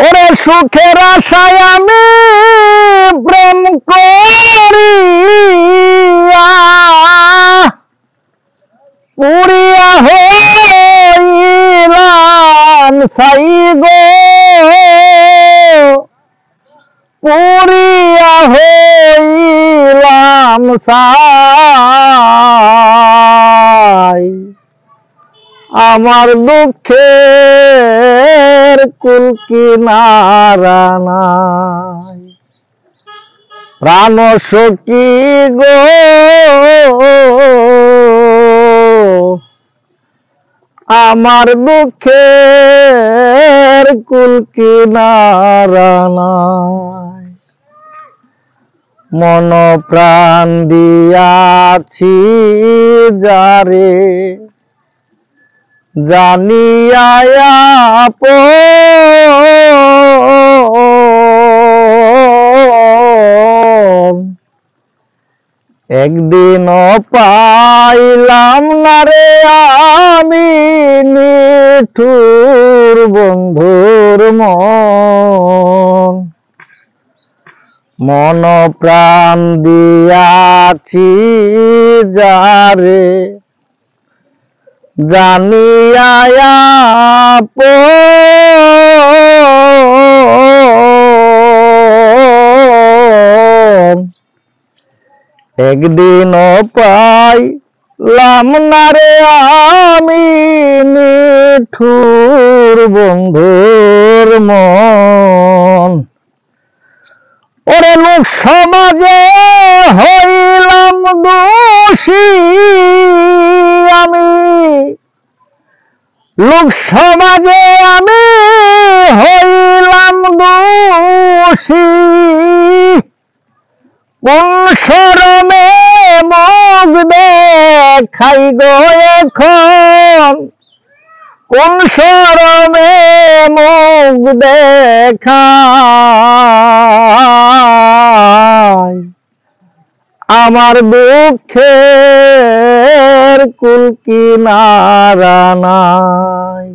ওরে সুখের আশায় আমি প্রেম করিয়া পুরিয়া হইলাম ছাই গো, পুরিয়া হইলাম ছাই। আমার দুঃখের কুল কিনারা নাই, প্রাণ সখী গো আমার দুঃখের কুল কিনারা নাই। মন প্রাণ দিয়াছি যারে জানিয়া আপন, একদিন পাইলাম না রে আমি নিঠুর বন্ধুর মন। মন প্রাণ দিয়াছি যারে জানিয়া আপন, একদিন পাইলাম না রে আমি নিঠুর বন্ধুর মন। ওরে লোক সমাজে হইলাম দোষী আমি, লোক সমাজে আমি হইলাম দোষী। কোন শরমে মুখ দেখাই গো এখন, কোন শরমে মুখ দেখাই। আমার দুঃখের কুল কিনারা নাই।